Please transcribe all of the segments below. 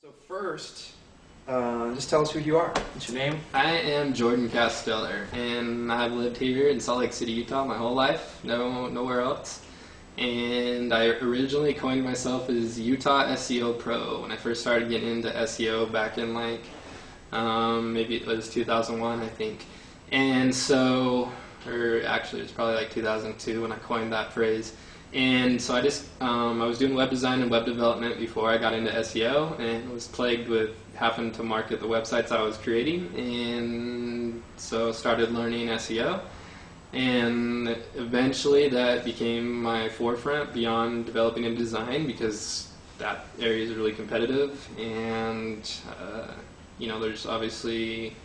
So first, just tell us who you are. What's your name? I am Jordan Casteller, and I've lived here in Salt Lake City, Utah my whole life, nowhere else. And I originally coined myself as Utah SEO Pro when I first started getting into SEO back in maybe it was 2001, I think. And so, or actually it was probably like 2002 when I coined that phrase. And so I was doing web design and web development before I got into SEO, and was plagued with having to market the websites I was creating, and so started learning SEO. And eventually that became my forefront beyond developing and design, because that area is really competitive, and there's obviously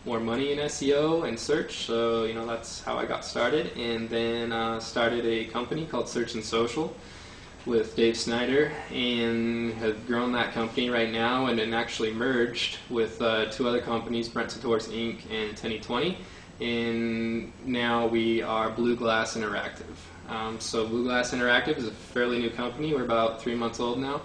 more money in SEO and search, so that's how I got started. And then started a company called Search and Social with Dave Snyder, and have grown that company right now, and then actually merged with two other companies, Brent Sators Inc. and Tenny20, and now we are Blue Glass Interactive. So Blue Glass Interactive is a fairly new company. We're about 3 months old now,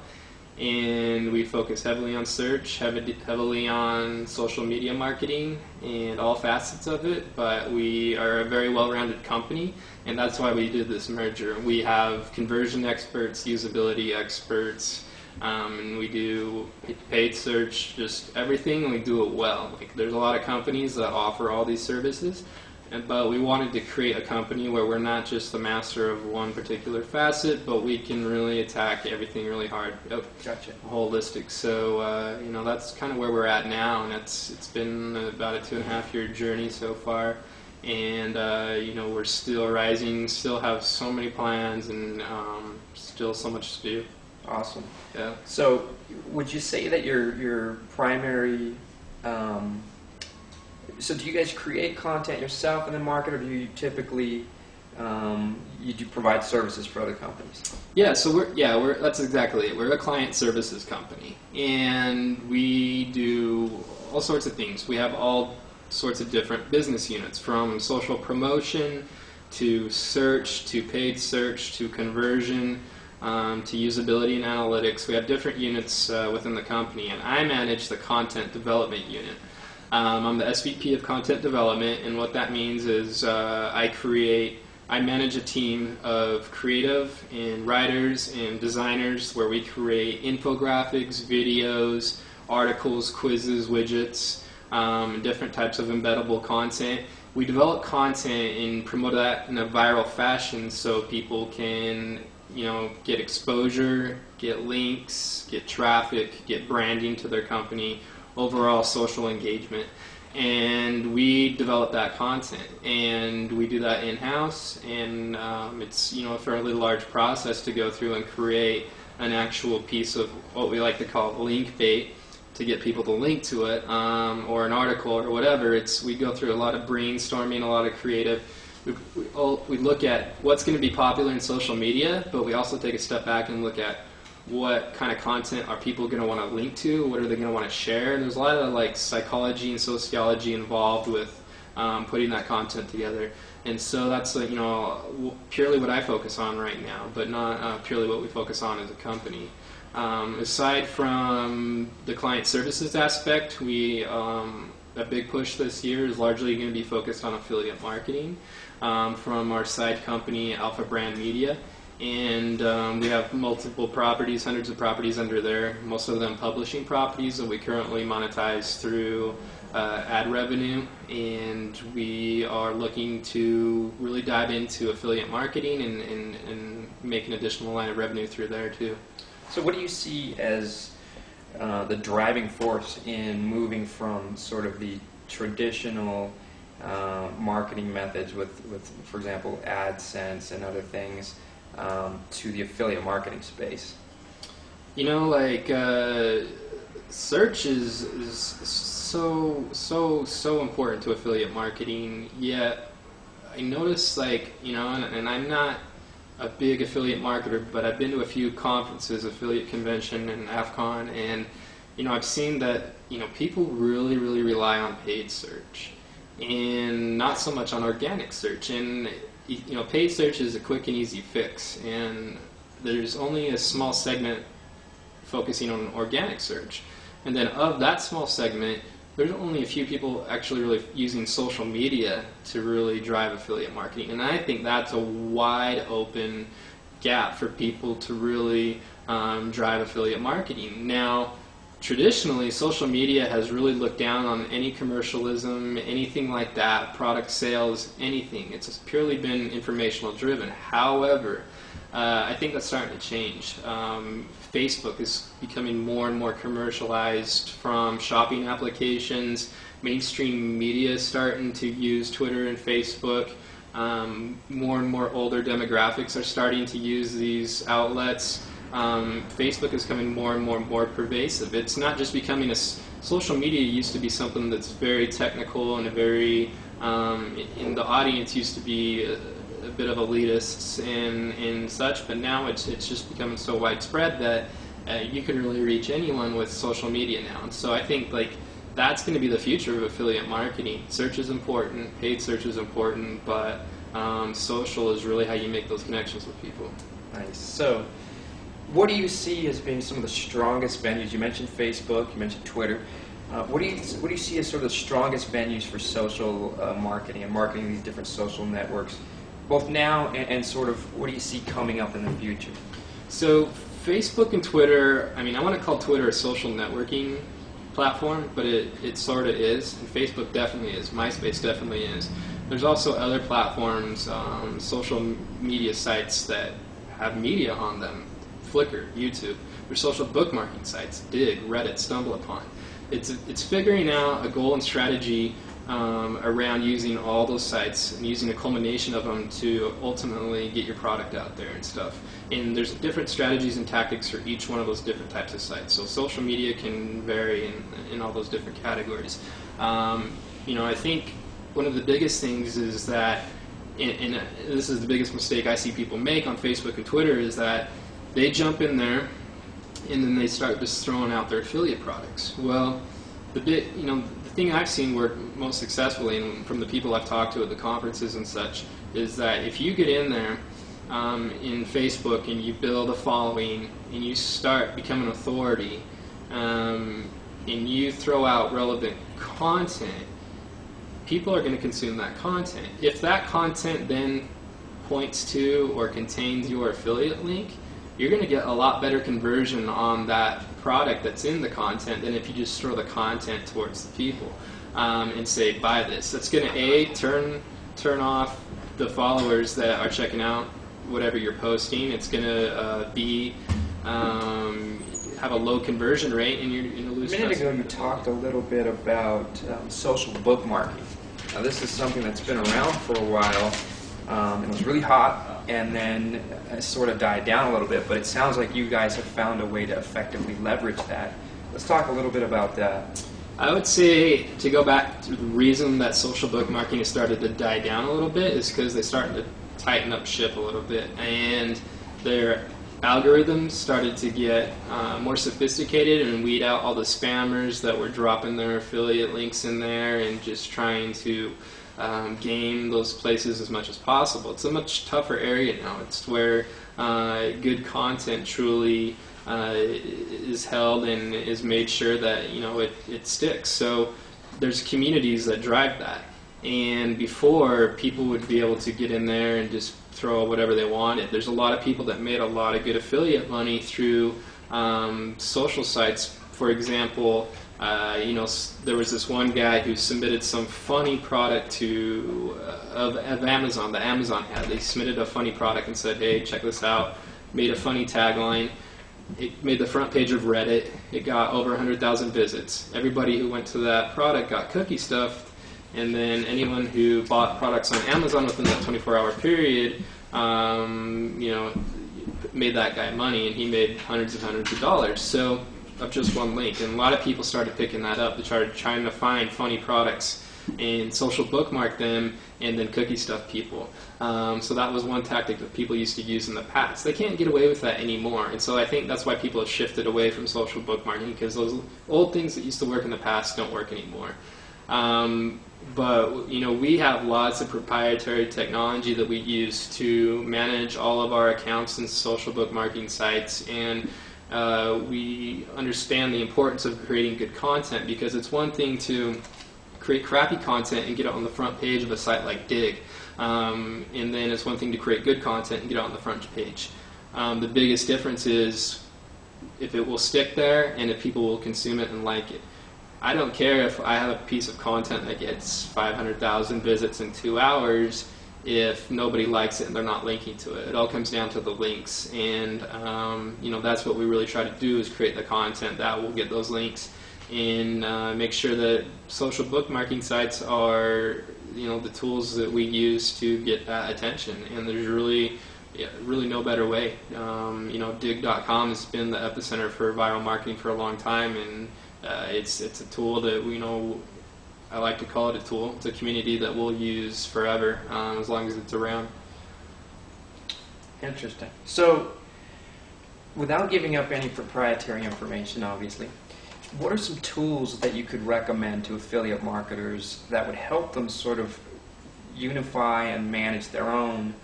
and we focus heavily on search, heavily on social media marketing, and all facets of it. But we are a very well-rounded company, and that's why we did this merger. We have conversion experts, usability experts, and we do paid search, just everything, and we do it well. Like, there's a lot of companies that offer all these services, but we wanted to create a company where we're not just the master of one particular facet, but we can really attack everything really hard. Gotcha. Holistic. So that's kind of where we're at now, and it's been about a 2.5-year journey so far, and we're still rising, still have so many plans, and still so much to do. Awesome. Yeah. So would you say that your primary so do you guys create content yourself and then market, or do you typically you do provide services for other companies? Yeah, so that's exactly it. We're a client services company, and we do all sorts of things. We have all sorts of different business units, from social promotion to search to paid search to conversion to usability and analytics. We have different units within the company, and I manage the content development unit. I'm the SVP of Content Development, and what that means is I manage a team of creative and writers and designers where we create infographics, videos, articles, quizzes, widgets, and different types of embeddable content. We develop content and promote that in a viral fashion so people can get exposure, get links, get traffic, get branding to their company, overall social engagement. And we develop that content, and we do that in-house, and it's a fairly large process to go through and create an actual piece of what we like to call link bait to get people to link to it, or an article or whatever. We go through a lot of brainstorming, a lot of creative. We look at what's going to be popular in social media, but we also take a step back and look at what kind of content are people going to want to link to, what are they going to want to share. And there's a lot of psychology and sociology involved with putting that content together. And so that's purely what I focus on right now, but not purely what we focus on as a company. Aside from the client services aspect, a big push this year is largely going to be focused on affiliate marketing from our side company, Alpha Brand Media. And we have multiple properties, hundreds of properties under there, most of them publishing properties that we currently monetize through ad revenue. And we are looking to really dive into affiliate marketing and make an additional line of revenue through there too. So what do you see as the driving force in moving from sort of the traditional marketing methods with, for example, AdSense and other things, to the affiliate marketing space? Search is so important to affiliate marketing. Yet I notice, and I'm not a big affiliate marketer, but I've been to a few conferences, Affiliate Convention and AFCON, and I've seen that people really rely on paid search and not so much on organic search. And paid search is a quick and easy fix, and there's only a small segment focusing on organic search. And then of that small segment, there's only a few people actually really using social media to really drive affiliate marketing. And I think that's a wide open gap for people to really drive affiliate marketing. Now, traditionally, social media has really looked down on any commercialism, anything like that, product sales, anything. It's just purely been informational driven. However, I think that's starting to change. Facebook is becoming more and more commercialized from shopping applications. Mainstream media is starting to use Twitter and Facebook. More and more older demographics are starting to use these outlets. Facebook is becoming more and more pervasive. It's not just becoming social media used to be something that's very technical and a very, in the audience used to be a bit of elitists and such, but now it's just becoming so widespread that you can really reach anyone with social media now. And so I think like that's going to be the future of affiliate marketing. Search is important, paid search is important, but social is really how you make those connections with people. Nice. So, what do you see as being some of the strongest venues? You mentioned Facebook, you mentioned Twitter. What do you see as sort of the strongest venues for social marketing and marketing these different social networks, both now and sort of what do you see coming up in the future? So Facebook and Twitter, I mean, I want to call Twitter a social networking platform, but it sort of is, and Facebook definitely is. MySpace definitely is. There's also other platforms, social media sites that have media on them. Flickr, YouTube. There's social bookmarking sites, Dig, Reddit, StumbleUpon. It's figuring out a goal and strategy around using all those sites and using a culmination of them to ultimately get your product out there and stuff. And there's different strategies and tactics for each one of those different types of sites. So social media can vary in all those different categories. I think one of the biggest things is that, and this is the biggest mistake I see people make on Facebook and Twitter, is that they jump in there and then they start just throwing out their affiliate products. Well, the thing I've seen work most successfully, and from the people I've talked to at the conferences and such, is that if you get in there in Facebook and you build a following and you start becoming an authority and you throw out relevant content, people are going to consume that content. If that content then points to or contains your affiliate link, you're going to get a lot better conversion on that product that's in the content than if you just throw the content towards the people and say, buy this. That's going to turn off the followers that are checking out whatever you're posting. It's going to have a low conversion rate, and you're going to lose. A minute ago, you talked a little bit about social bookmarking. Now, this is something that's been around for a while. It was really hot, and then it sort of died down a little bit, but it sounds like you guys have found a way to effectively leverage that. Let's talk a little bit about that. I would say, to go back to the reason that social bookmarking has started to die down a little bit is because they started to tighten up ship a little bit, and their algorithms started to get more sophisticated and weed out all the spammers that were dropping their affiliate links in there and just trying to game those places as much as possible. It's a much tougher area now. It's where good content truly is held and is made sure that it sticks. So there's communities that drive that. And before, people would be able to get in there and just throw whatever they wanted. There's a lot of people that made a lot of good affiliate money through social sites. For example, there was this one guy who submitted some funny product of Amazon, the Amazon ad. They submitted a funny product and said, hey, check this out. Made a funny tagline. It made the front page of Reddit. It got over 100,000 visits. Everybody who went to that product got cookie stuffed, and then anyone who bought products on Amazon within that 24-hour period, made that guy money, and he made hundreds of dollars. So, of just one link. And a lot of people started picking that up. They started trying to find funny products and social bookmark them and then cookie stuff people. So that was one tactic that people used to use in the past. They can't get away with that anymore. And so I think that's why people have shifted away from social bookmarking, because those old things that used to work in the past don't work anymore. But we have lots of proprietary technology that we use to manage all of our accounts and social bookmarking sites, and we understand the importance of creating good content, because it's one thing to create crappy content and get it on the front page of a site like Digg, and then it's one thing to create good content and get it on the front page. The biggest difference is if it will stick there and if people will consume it and like it. I don't care if I have a piece of content that gets 500,000 visits in 2 hours if nobody likes it and they're not linking to it. It all comes down to the links, and that's what we really try to do, is create the content that will get those links, and make sure that social bookmarking sites are the tools that we use to get that attention. And there's really no better way. Digg.com has been the epicenter for viral marketing for a long time, and it's a tool that I like to call it a tool. It's a community that we'll use forever, as long as it's around. Interesting. So, without giving up any proprietary information, obviously, what are some tools that you could recommend to affiliate marketers that would help them sort of unify and manage their own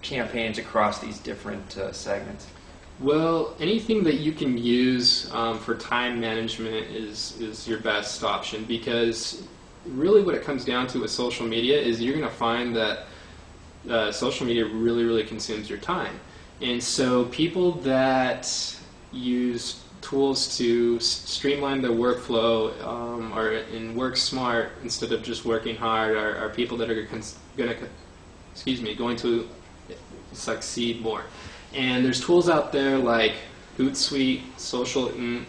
campaigns across these different segments? Well, anything that you can use for time management is your best option, because really what it comes down to with social media is you're going to find that social media really, really consumes your time. And so people that use tools to streamline their workflow and work smart instead of just working hard are people that are going to succeed more. And there's tools out there like Hootsuite, SocialInf,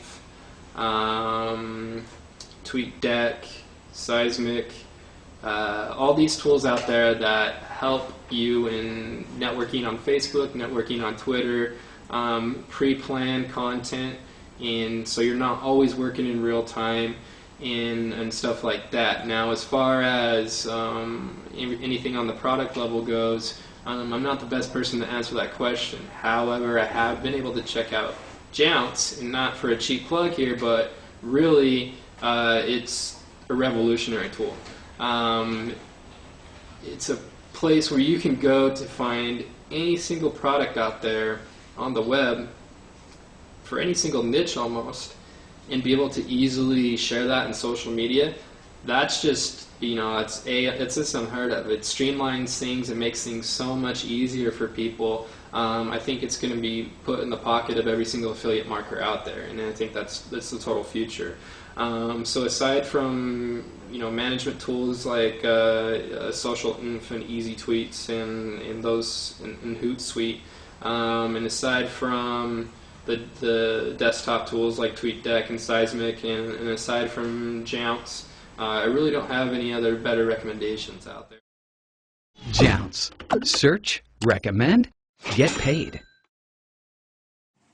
TweetDeck, Seismic, all these tools out there that help you in networking on Facebook, networking on Twitter, pre-plan content, and so you're not always working in real time and stuff like that. Now, as far as anything on the product level goes, I'm not the best person to answer that question. However, I have been able to check out Jounce, and not for a cheap plug here, but really it's a revolutionary tool. It's a place where you can go to find any single product out there on the web for any single niche almost, and be able to easily share that in social media. That's just, it's just unheard of. It streamlines things and makes things so much easier for people. I think it's going to be put in the pocket of every single affiliate marketer out there, and I think that's the total future. So aside from management tools like SocialInf and Easy Tweets and those in Hootsuite, and aside from the desktop tools like TweetDeck and Seismic, and aside from Jounce, I really don't have any other better recommendations out there. Jounce. Search, recommend, get paid.